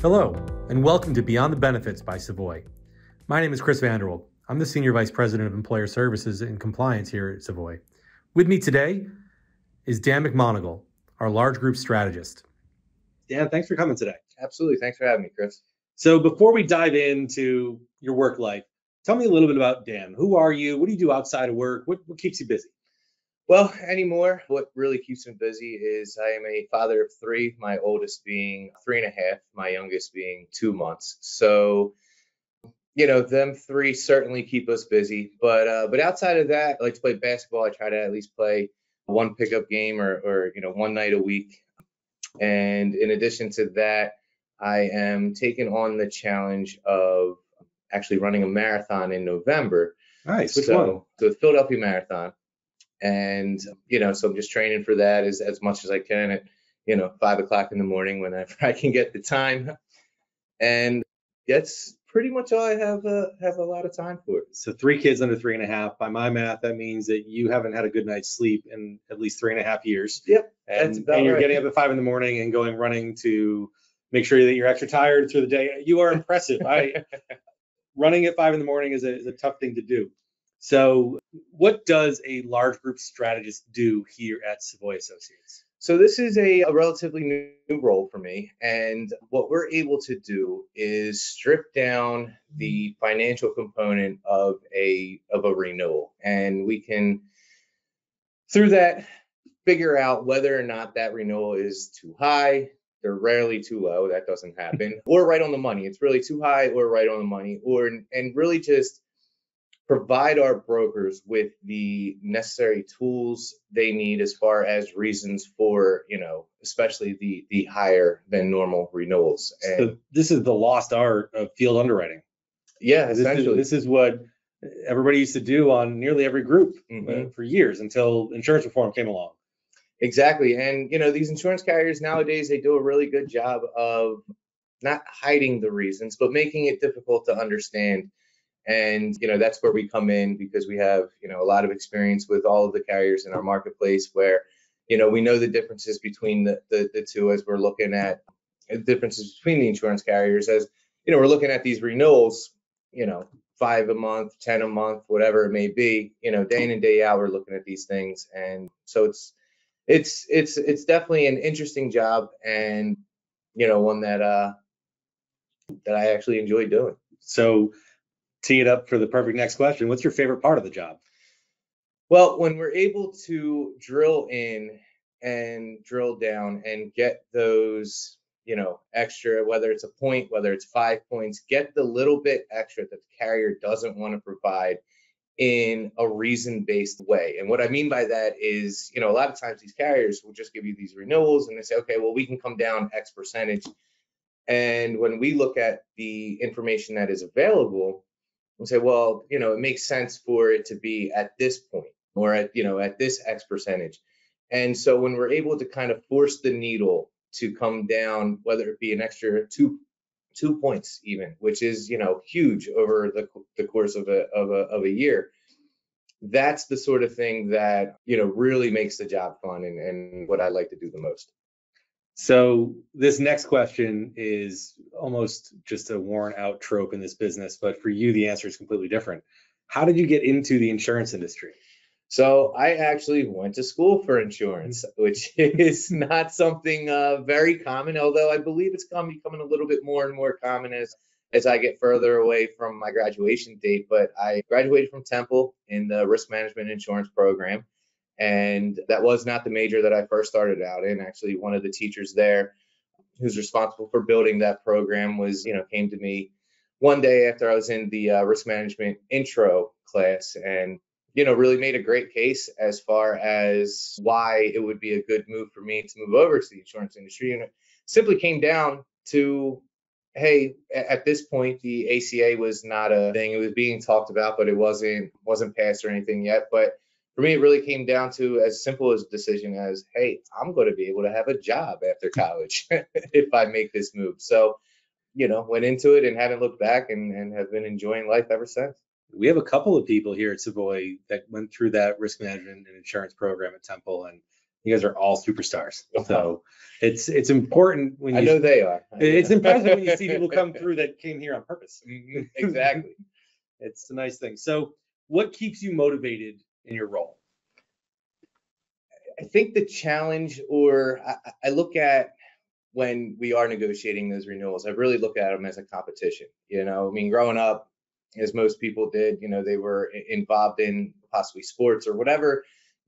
Hello, and welcome to Beyond the Benefits by Savoy. My name is Chris Vanderwald. I'm the Senior Vice President of Employer Services and Compliance here at Savoy. With me today is Dan McMonigal, our large group strategist. Dan, thanks for coming today. Absolutely. Thanks for having me, Chris. So before we dive into your work life, tell me a little bit about Dan. Who are you? What do you do outside of work? What keeps you busy? Well, anymore, what really keeps me busy is I am a father of three, my oldest being 3.5, my youngest being 2 months. So, them three certainly keep us busy. But outside of that, I like to play basketball. I try to at least play one pickup game or one night a week. And in addition to that, I am taking on the challenge of actually running a marathon in November. Nice. Which one? So the Philadelphia Marathon. And, so I'm just training for that as much as I can at, 5 o'clock in the morning whenever I can get the time. And that's pretty much all I have a lot of time for. So 3 kids under 3.5. By my math, that means that you haven't had a good night's sleep in at least 3.5 years. Yep. And you're right. Getting up at 5 in the morning and going running to make sure that you're extra tired through the day. You are impressive. Running at 5 in the morning is a tough thing to do. So what does a large group strategist do here at Savoy Associates? So this is a relatively new role for me. And what we're able to do is strip down the financial component of a renewal. And we can, through that, figure out whether or not that renewal is too high. They're rarely too low. That doesn't happen. Or right on the money. It's really too high or right on the money. And really just provide our brokers with the necessary tools they need as far as reasons for, especially the higher than normal renewals. And so this is the lost art of field underwriting. Yeah, essentially. This is what everybody used to do on nearly every group for years until insurance reform came along. Exactly. And, these insurance carriers nowadays, they do a really good job of not hiding the reasons, but making it difficult to understand. And, that's where we come in because we have, a lot of experience with all of the carriers in our marketplace where, we know the differences between the two as we're looking at differences between the insurance carriers as, we're looking at these renewals, 5 a month, 10 a month, whatever it may be, day in and day out, we're looking at these things. And so it's definitely an interesting job and, one that I actually enjoy doing. So tee it up for the perfect next question. What's your favorite part of the job? Well, when we're able to drill in and drill down and get those, extra, whether it's a point, whether it's 5 points, get the little bit extra that the carrier doesn't want to provide in a reason-based way. And what I mean by that is, a lot of times these carriers will just give you these renewals and they say, okay, well, we can come down X percentage. And when we look at the information that is available, we say, well, it makes sense for it to be at this point or at this X percentage. And so when we're able to kind of force the needle to come down, whether it be an extra two points even, which is, huge over the course of a year, that's the sort of thing that, really makes the job fun and what I like to do the most. So this next question is almost just a worn out trope in this business, but for you, the answer is completely different. How did you get into the insurance industry? So I actually went to school for insurance, which is not something very common, although I believe it's becoming a little bit more and more common as I get further away from my graduation date. But I graduated from Temple in the risk management insurance program. And that was not the major that I first started out in. Actually, one of the teachers there who's responsible for building that program came to me one day after I was in the risk management intro class and, really made a great case as far as why it would be a good move for me to move over to the insurance industry. And it simply came down to, hey, at this point, the ACA was not a thing. It was being talked about, but it wasn't passed or anything yet. But for me, it really came down to as simple as a decision as, hey, I'm going to be able to have a job after college if I make this move. So, went into it and haven't looked back and have been enjoying life ever since. We have a couple of people here at Savoy that went through that risk management and insurance program at Temple. And, You guys are all superstars. So it's important when I know they are. It's impressive when you see people come through that came here on purpose. Exactly. It's a nice thing. So what keeps you motivated in your role? I think the challenge, or I look at when we are negotiating those renewals, I really look at them as a competition. I mean, growing up, as most people did, they were involved in possibly sports or whatever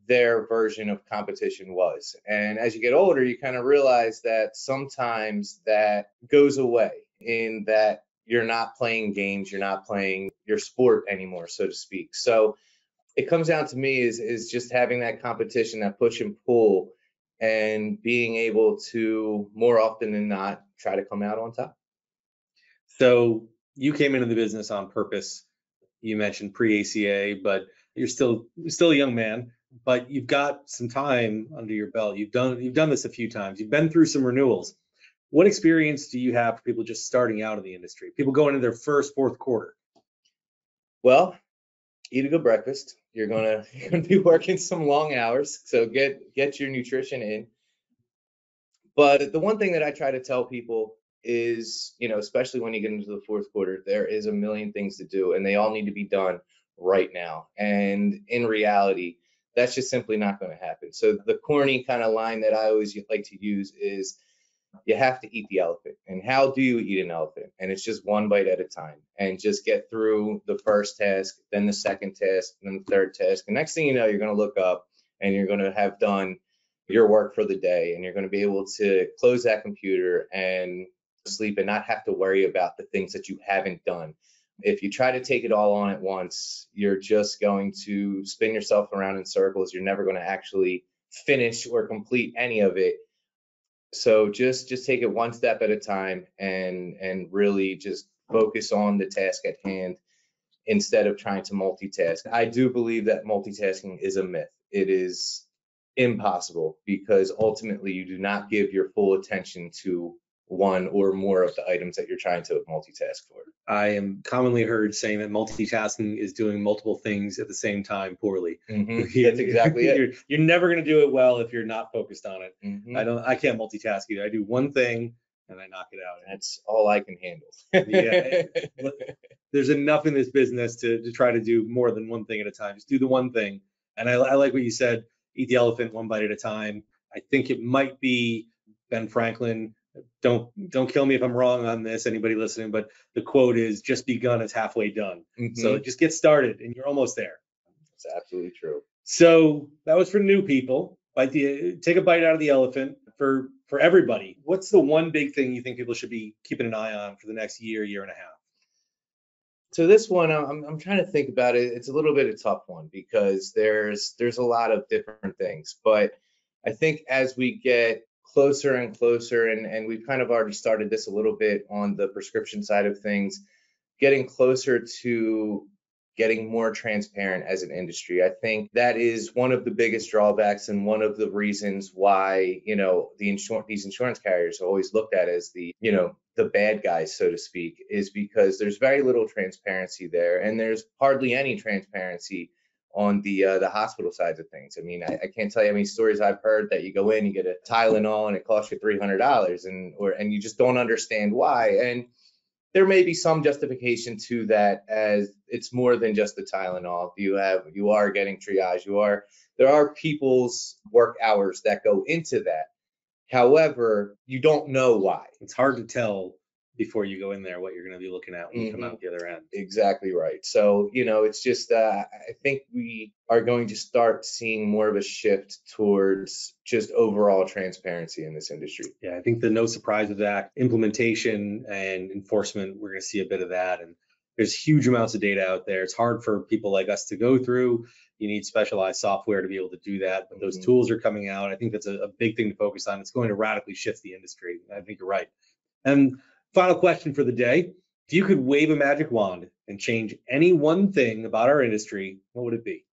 their version of competition was. And as you get older, you kind of realize that sometimes that goes away, in that you're not playing games, you're not playing your sport anymore, so to speak. So it comes down to me is just having that competition, that push and pull, and being able to, more often than not, try to come out on top. So you came into the business on purpose. You mentioned pre-ACA, but you're still a young man, but you've got some time under your belt. You've done this a few times. You've been through some renewals. What experience do you have for people just starting out in the industry? People going into their fourth quarter? Well, eat a good breakfast. You're gonna be working some long hours, so get your nutrition in. But the one thing that I try to tell people is, especially when you get into the fourth quarter, there is a million things to do, and they all need to be done right now. And in reality, that's just simply not going to happen. So the corny kind of line that I always like to use is, you have to eat the elephant. And how do you eat an elephant? And it's just one bite at a time, and just get through the first task, then the second task, then the third task. And next thing you know, you're going to look up and you're going to have done your work for the day, and you're going to be able to close that computer and sleep and not have to worry about the things that you haven't done. If you try to take it all on at once, you're just going to spin yourself around in circles. You're never going to actually finish or complete any of it. So just take it one step at a time, and really just focus on the task at hand instead of trying to multitask. I do believe that multitasking is a myth. It is impossible, because ultimately you do not give your full attention to one or more of the items that you're trying to multitask for. I am commonly heard saying that multitasking is doing multiple things at the same time poorly. That's exactly it. You're never going to do it well if you're not focused on it. Mm-hmm. I can't multitask either. I do one thing and I knock it out. That's all I can handle. Yeah, there's enough in this business to try to do more than one thing at a time. Just do the one thing. And I like what you said, eat the elephant one bite at a time. I think it might be Ben Franklin. Don't kill me if I'm wrong on this, anybody listening, but the quote is, just begun, it's halfway done. So just get started and you're almost there. That's absolutely true. So that was for new people. Take a bite out of the elephant. For everybody, what's the one big thing you think people should be keeping an eye on for the next year and a half? So this one, I'm trying to think about it. It's a little bit of a tough one, because there's a lot of different things. But I think as we get closer and closer, and we've kind of already started this a little bit on the prescription side of things, getting closer to getting more transparent as an industry. I think that is one of the biggest drawbacks, and one of the reasons why, these insurance carriers are always looked at as the bad guys, so to speak, is because there's very little transparency there, and there's hardly any transparency on the hospital sides of things. I mean, I can't tell you how many stories I've heard that you go in, you get a Tylenol, and it costs you $300, and you just don't understand why. And there may be some justification to that, as it's more than just the Tylenol. You are getting triage. There are people's work hours that go into that. However, you don't know why. It's hard to tell before you go in there what you're going to be looking at when you come out the other end. Exactly right. So, it's just, I think we are going to start seeing more of a shift towards just overall transparency in this industry. Yeah, I think the No Surprises Act implementation and enforcement, we're going to see a bit of that. And there's huge amounts of data out there. It's hard for people like us to go through. You need specialized software to be able to do that. But those tools are coming out. I think that's a big thing to focus on. It's going to radically shift the industry. I think you're right. And final question for the day. If you could wave a magic wand and change any one thing about our industry, what would it be?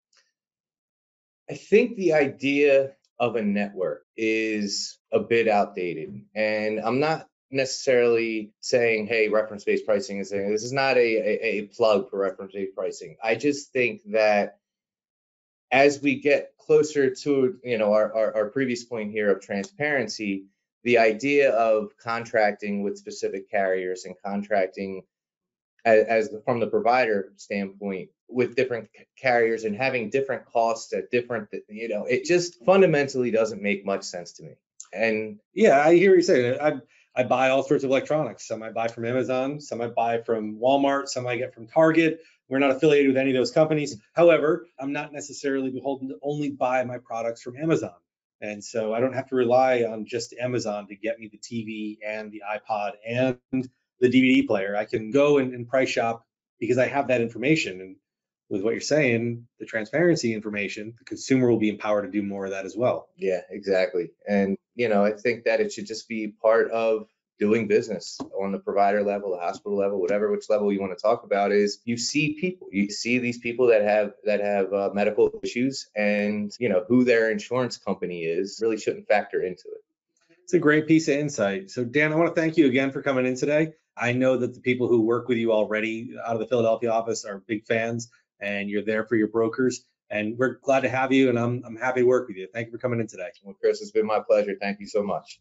I think the idea of a network is a bit outdated. And I'm not necessarily saying, hey, reference-based pricing is this is not a plug for reference-based pricing. I just think that as we get closer to, our previous point here of transparency, the idea of contracting with specific carriers and contracting as from the provider standpoint with different carriers and having different costs at different, it just fundamentally doesn't make much sense to me. And yeah, I hear what you're saying. I buy all sorts of electronics. Some I buy from Amazon, some I buy from Walmart, some I get from Target. We're not affiliated with any of those companies. However, I'm not necessarily beholden to only buy my products from Amazon. And so I don't have to rely on just Amazon to get me the TV and the iPod and the DVD player. I can go and price shop because I have that information. And with what you're saying, the transparency information, the consumer will be empowered to do more of that as well. Yeah, exactly. And, I think that it should just be part of doing business on the provider level, the hospital level, which level you want to talk about. Is you see these people that have medical issues, and who their insurance company is really shouldn't factor into it. It's a great piece of insight. So Dan, I want to thank you again for coming in today. I know that the people who work with you already out of the Philadelphia office are big fans, and you're there for your brokers, and we're glad to have you, and I'm happy to work with you. Thank you for coming in today. Well, Chris, it's been my pleasure. Thank you so much.